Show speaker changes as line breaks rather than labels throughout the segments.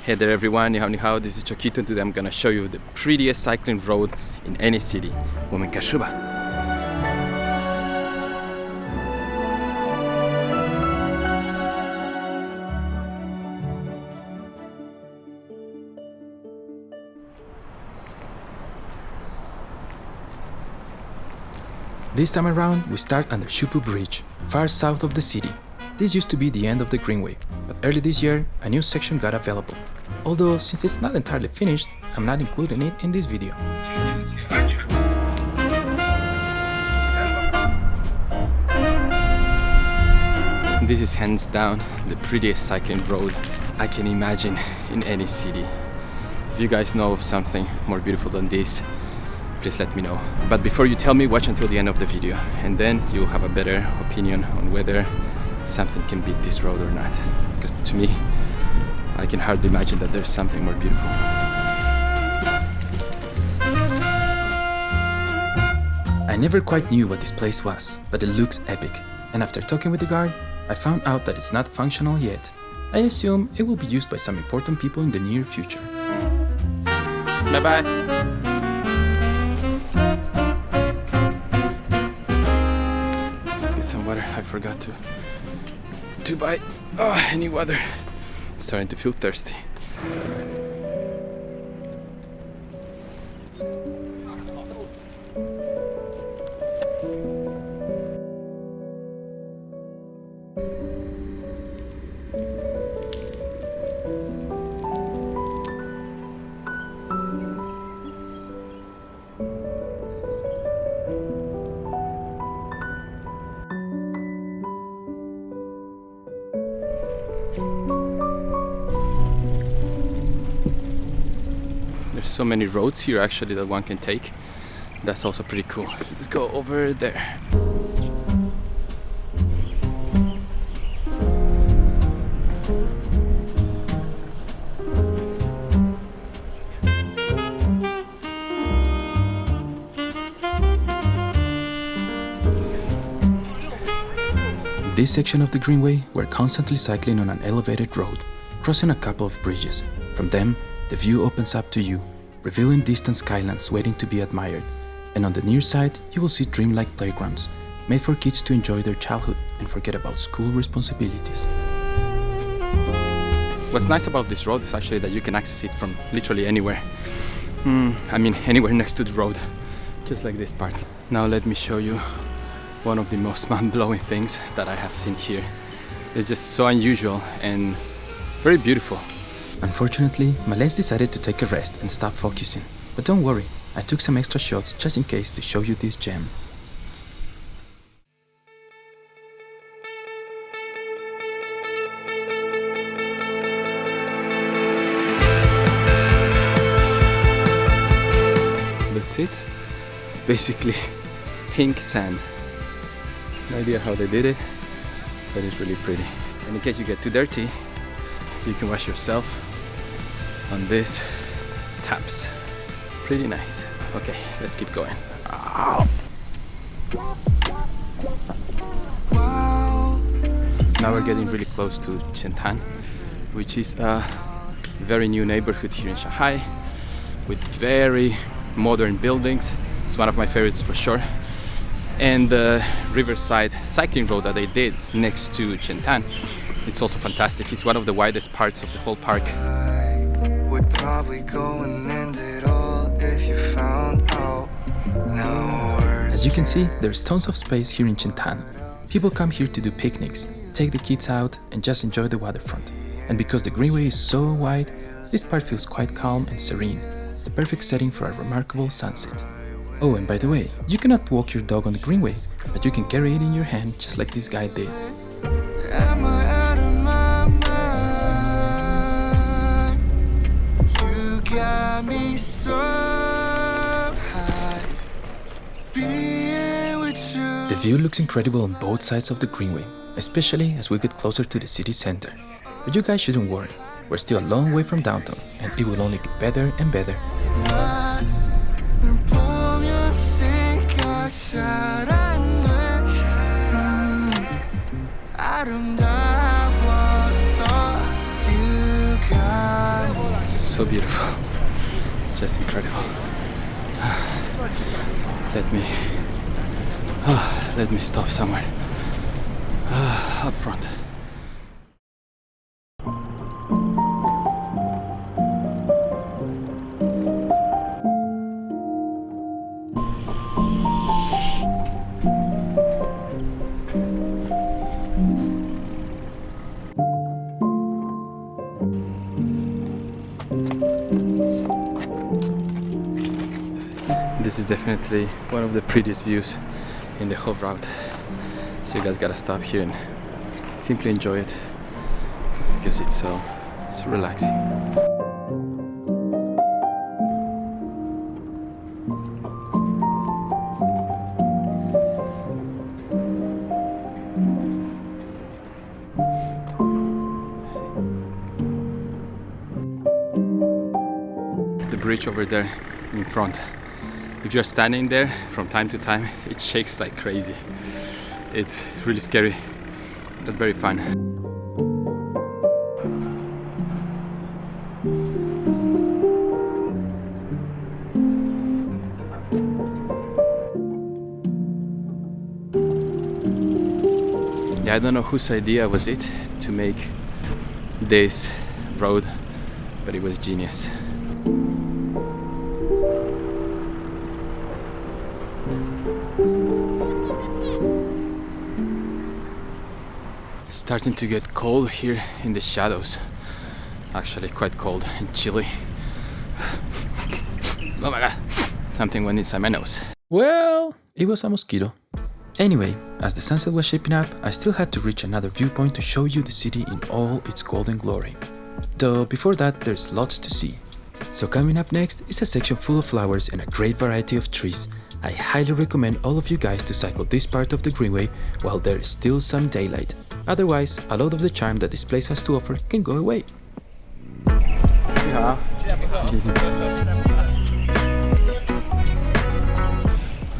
Hey there everyone, ni hao, this is Chokito and today I'm gonna show you the prettiest cycling road in any city. 我们开始吧。
This time around, we start under Xupu Bridge, far south of the city. This used to be the end of the Greenway, but early this year, a new section got available. Although, since it's not entirely finished, I'm not including it in this video.
This is hands down the prettiest cycling road I can imagine in any city. If you guys know of something more beautiful than this, please let me know. But before you tell me, watch until the end of the video, and then you'll have a better opinion on whether something can beat this road or not. Because to me, I can hardly imagine that there's something more beautiful.
I never quite knew what this place was, but it looks epic. And after talking with the guard, I found out that it's not functional yet. I assume it will be used by some important people in the near future.
Bye-bye. Let's get some water. I forgot to buy any water. Starting to feel thirsty. There's so many roads here actually that one can take. That's also pretty cool. Let's go over there.
In this section of the Greenway, we're constantly cycling on an elevated road, crossing a couple of bridges. From them, the view opens up to you, revealing distant skylands waiting to be admired. And on the near side, you will see dreamlike playgrounds, made for kids to enjoy their childhood and forget about school responsibilities.
What's nice about this road is actually that you can access it from literally anywhere. I mean, anywhere next to the road, just like this part. Now let me show you one of the most mind-blowing things that I have seen here. It's just so unusual and very beautiful.
Unfortunately, my lens decided to take a rest and stop focusing. But don't worry, I took some extra shots just in case to show you this gem.
That's it. It's basically pink sand. No idea how they did it, but it's really pretty. And in case you get too dirty, you can wash yourself on these taps. Pretty nice. Okay, let's keep going. Ow. Now we're getting really close to Qiantan, which is a very new neighborhood here in Shanghai with very modern buildings. It's one of my favorites for sure. And the Riverside cycling road that they did next to Qiantan, it's also fantastic. It's one of the widest parts of the whole park.
I would probably go and end it all if you found out. No words.
As you can see, there's tons of space here in Qiantan. People come here to do picnics, take the kids out, and just enjoy the waterfront. And because the Greenway is so wide, this part feels quite calm and serene, the perfect setting for a remarkable sunset. Oh, and by the way, you cannot walk your dog on the Greenway, but you can carry it in your hand just like this guy did.
Am I out of my mind? You got me so high. Being with you.
The view looks incredible on both sides of the Greenway, especially as we get closer to the city center. But you guys shouldn't worry, we're still a long way from downtown, and it will only get better and better.
아름다워서 you got
so beautiful. It's just incredible. Let me stop somewhere up front. This is definitely one of the prettiest views in the whole route. So you guys gotta stop here and simply enjoy it because it's so relaxing. The bridge over there in front. If you're standing there from time to time, it shakes like crazy. It's really scary, but very fun. Yeah, I don't know whose idea was it to make this road, but it was genius. Starting to get cold here in the shadows. Actually quite cold and chilly. Oh my god, something went inside my nose.
Well, it was a mosquito. Anyway, as the sunset was shaping up, I still had to reach another viewpoint to show you the city in all its golden glory. Though before that, there's lots to see. So coming up next is a section full of flowers and a great variety of trees. I highly recommend all of you guys to cycle this part of the Greenway while there is still some daylight. Otherwise, a lot of the charm that this place has to offer can go away.
Yeah.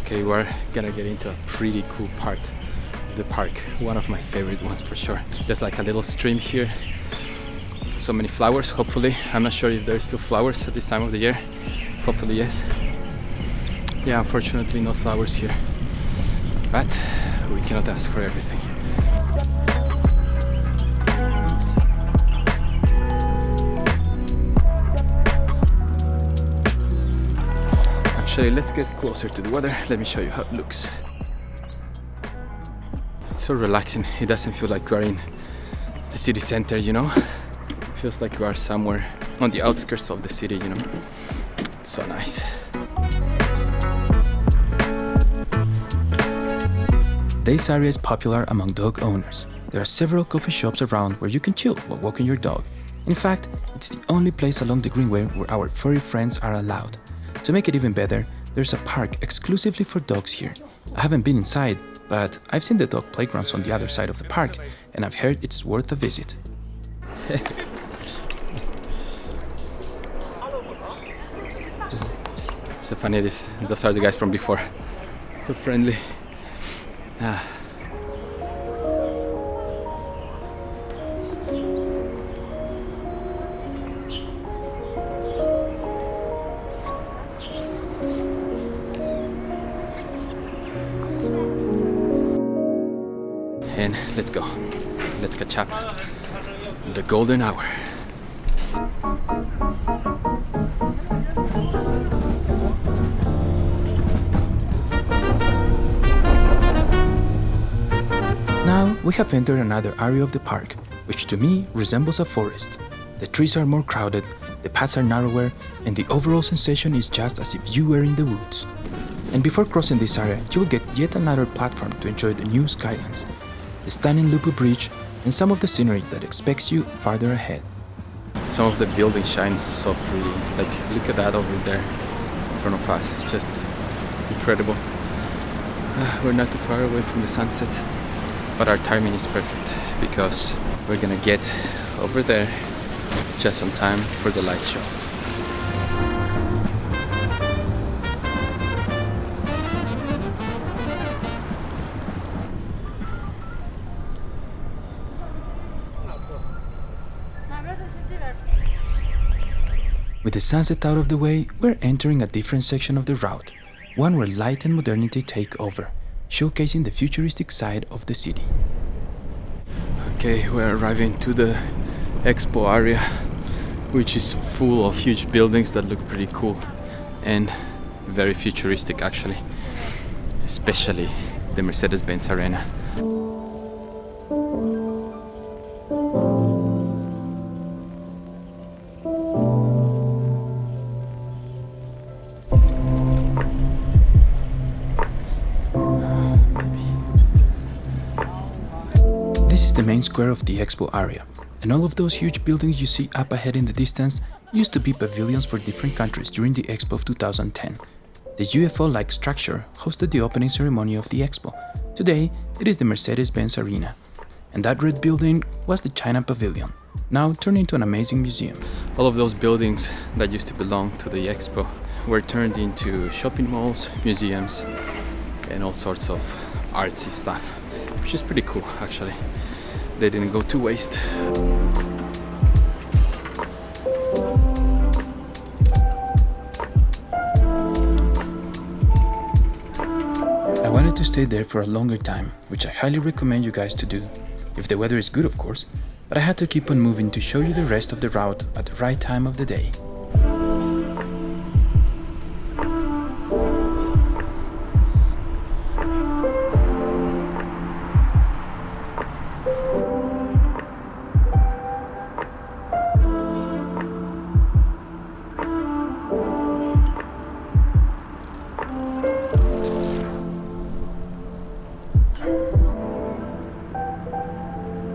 Okay, we're gonna get into a pretty cool part of the park. One of my favorite ones for sure. There's like a little stream here. So many flowers, hopefully. I'm not sure if there's still flowers at this time of the year. Hopefully yes. Yeah, unfortunately no flowers here. But we cannot ask for everything. Actually, let's get closer to the water. Let me show you how it looks. It's so relaxing. It doesn't feel like we're in the city center, you know? It feels like we are somewhere on the outskirts of the city, you know? It's so nice.
This area is popular among dog owners. There are several coffee shops around where you can chill while walking your dog. In fact, it's the only place along the Greenway where our furry friends are allowed. To make it even better, there's a park exclusively for dogs here. I haven't been inside, but I've seen the dog playgrounds on the other side of the park, and I've heard it's worth a visit.
So funny, those are the guys from before. So friendly. Ah. And let's go. Let's catch up. The golden hour.
Now we have entered another area of the park, which to me resembles a forest. The trees are more crowded, the paths are narrower, and the overall sensation is just as if you were in the woods. And before crossing this area, you will get yet another platform to enjoy the new skylines, the stunning Lupu Bridge, and some of the scenery that expects you farther ahead.
Some of the buildings shine so pretty. Like, look at that over there in front of us. It's just incredible. We're not too far away from the sunset, but our timing is perfect because we're gonna get over there just on time for the light show.
With the sunset out of the way, we're entering a different section of the route, one where light and modernity take over, showcasing the futuristic side of the city.
Okay, we're arriving to the Expo area, which is full of huge buildings that look pretty cool and very futuristic actually, especially the Mercedes-Benz Arena.
This is the main square of the Expo area, and all of those huge buildings you see up ahead in the distance used to be pavilions for different countries during the Expo of 2010. The UFO-like structure hosted the opening ceremony of the Expo. Today, it is the Mercedes-Benz Arena. And that red building was the China Pavilion, now turned into an amazing museum.
All of those buildings that used to belong to the Expo were turned into shopping malls, museums, and all sorts of artsy stuff, which is pretty cool actually. They didn't go to waste.
I wanted to stay there for a longer time, which I highly recommend you guys to do, if the weather is good of course, but I had to keep on moving to show you the rest of the route at the right time of the day.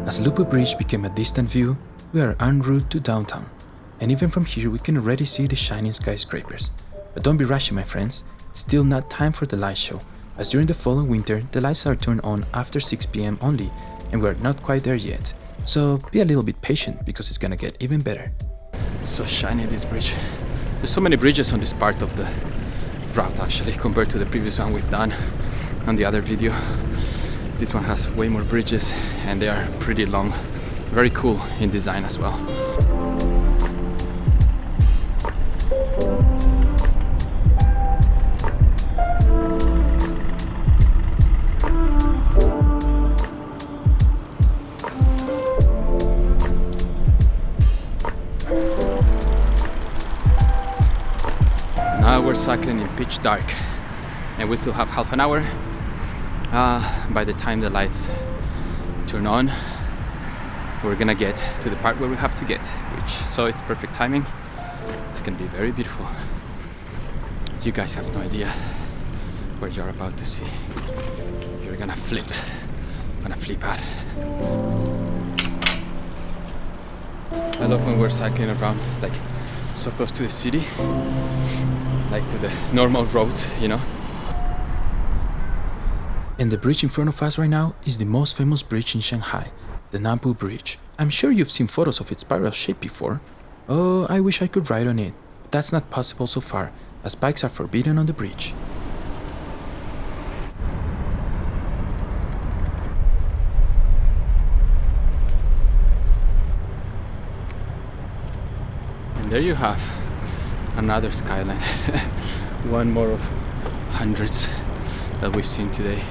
As Lupu Bridge became a distant view, we are en route to downtown, and even from here we can already see the shining skyscrapers. But don't be rushing my friends, it's still not time for the light show, as during the fall and winter the lights are turned on after 6 PM only, and we're not quite there yet. So be a little bit patient because it's gonna get even better.
So shiny this bridge. There's so many bridges on this part of the route actually compared to the previous one we've done on the other video. This one has way more bridges and they are pretty long. Very cool in design as well. Now we're cycling in pitch dark and we still have half an hour. By the time the lights turn on, we're gonna get to the part where we have to get, so it's perfect timing. It's gonna be very beautiful. You guys have no idea what you're about to see. You're gonna flip out. I love when we're cycling around like so close to the city, like to the normal roads, you know.
And the bridge in front of us right now is the most famous bridge in Shanghai, the Nanpu Bridge. I'm sure you've seen photos of its spiral shape before. Oh, I wish I could ride on it, but that's not possible so far, as bikes are forbidden on the bridge.
And there you have another skyline. One more of hundreds that we've seen today.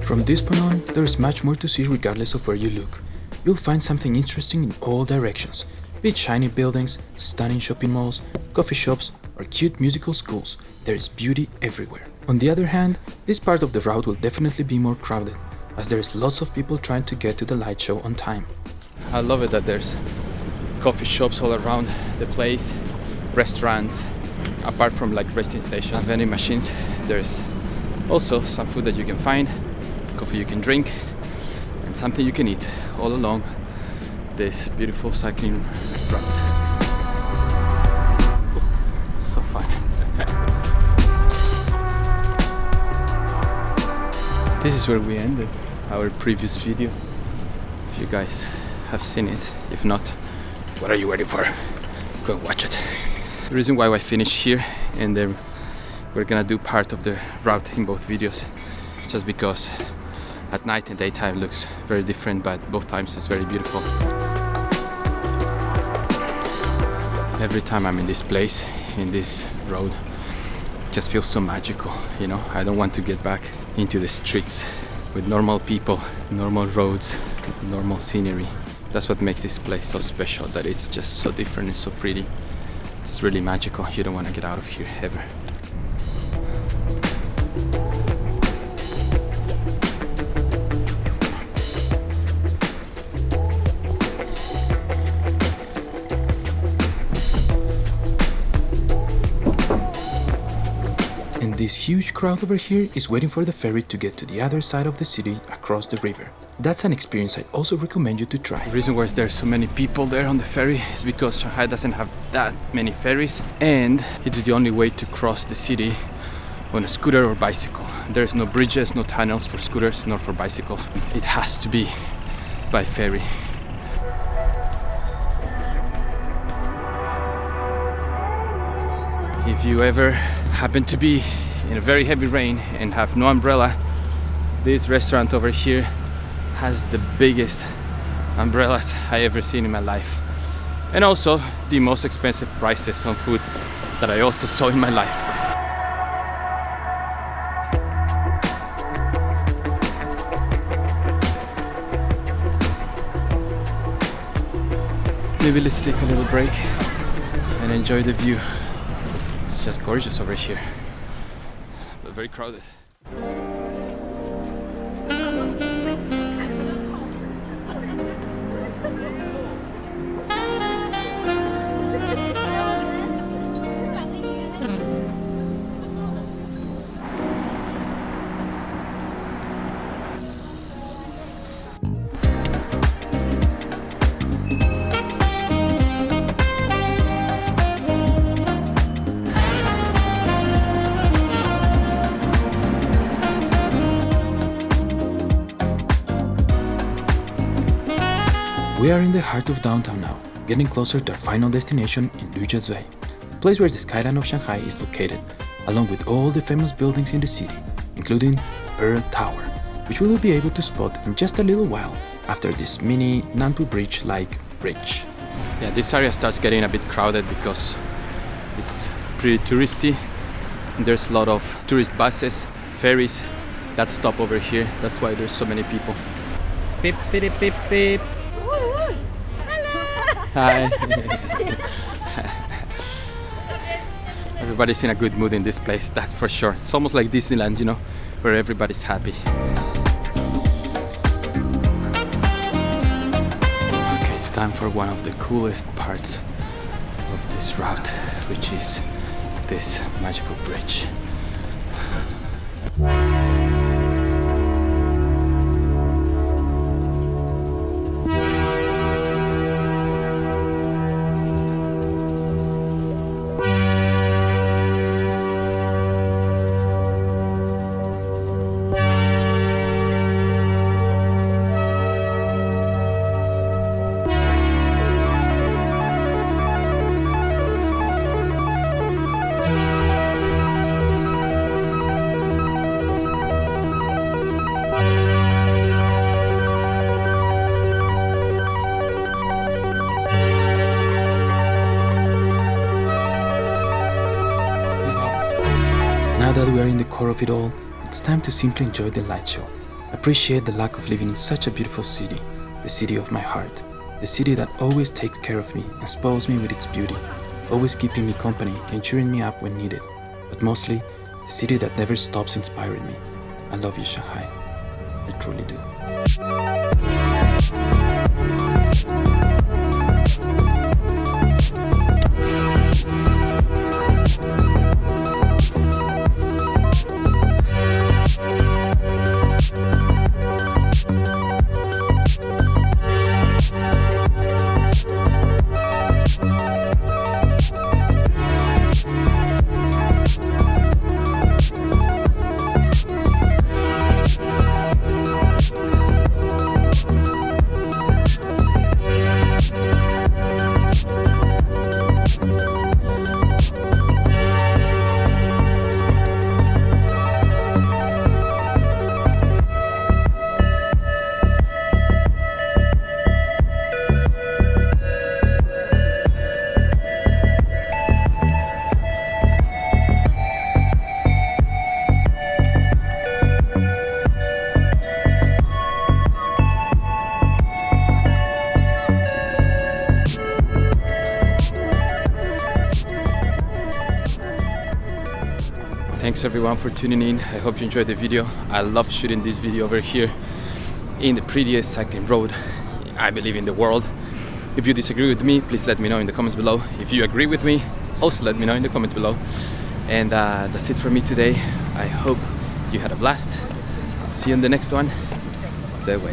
From this point on, there is much more to see regardless of where you look. You'll find something interesting in all directions, be it shiny buildings, stunning shopping malls, coffee shops, or cute musical schools. There is beauty everywhere. On the other hand, this part of the route will definitely be more crowded, as there is lots of people trying to get to the light show on time.
I love it that there's coffee shops all around the place, restaurants, apart from like resting stations, vending machines. There's also some food that you can find, coffee you can drink, and something you can eat all along this beautiful cycling route. is where we ended our previous video. If you guys have seen it, if not, what are you waiting for? Go watch it. The reason why I finished here and then we're gonna do part of the route in both videos is just because at night and daytime looks very different, but both times it's very beautiful. Every time I'm in this place, in this road, it just feels so magical, you know? I don't want to get back into the streets with normal people, normal roads, normal scenery. That's what makes this place so special, that it's just so different and so pretty. It's really magical. You don't want to get out of here ever.
And this huge crowd over here is waiting for the ferry to get to the other side of the city across the river. That's an experience I also recommend you to try.
The reason why there's so many people there on the ferry is because Shanghai doesn't have that many ferries, and it is the only way to cross the city on a scooter or bicycle. There's no bridges, no tunnels for scooters, nor for bicycles. It has to be by ferry. If you ever happen to be in a very heavy rain and have no umbrella, this restaurant over here has the biggest umbrellas I ever seen in my life, and also the most expensive prices on food that I also saw in my life. Maybe let's take a little break and enjoy the view. It's just gorgeous over here, but very crowded.
We are in the heart of downtown now, getting closer to our final destination in Lujiazui, the place where the skyline of Shanghai is located, along with all the famous buildings in the city, including the Pearl Tower, which we will be able to spot in just a little while after this mini Nanpu bridge-like bridge.
Yeah, this area starts getting a bit crowded because it's pretty touristy. There's a lot of tourist buses, ferries that stop over here. That's why there's so many people. Beep, beep, beep, beep. Hi. Everybody's in a good mood in this place, that's for sure. It's almost like Disneyland, you know, where everybody's happy. Okay, it's time for one of the coolest parts of this route, which is this magical bridge.
Now that we are in the core of it all, it's time to simply enjoy the light show. Appreciate the luck of living in such a beautiful city, the city of my heart, the city that always takes care of me and spoils me with its beauty, always keeping me company and cheering me up when needed, but mostly the city that never stops inspiring me. I love you, Shanghai. I truly do.
Thanks everyone for tuning in. I hope you enjoyed the video. I love shooting this video over here in the prettiest cycling road, I believe, in the world. If you disagree with me, please let me know in the comments below. If you agree with me, also let me know in the comments below. And that's it for me today. I hope you had a blast. I'll see you in the next one. 再会。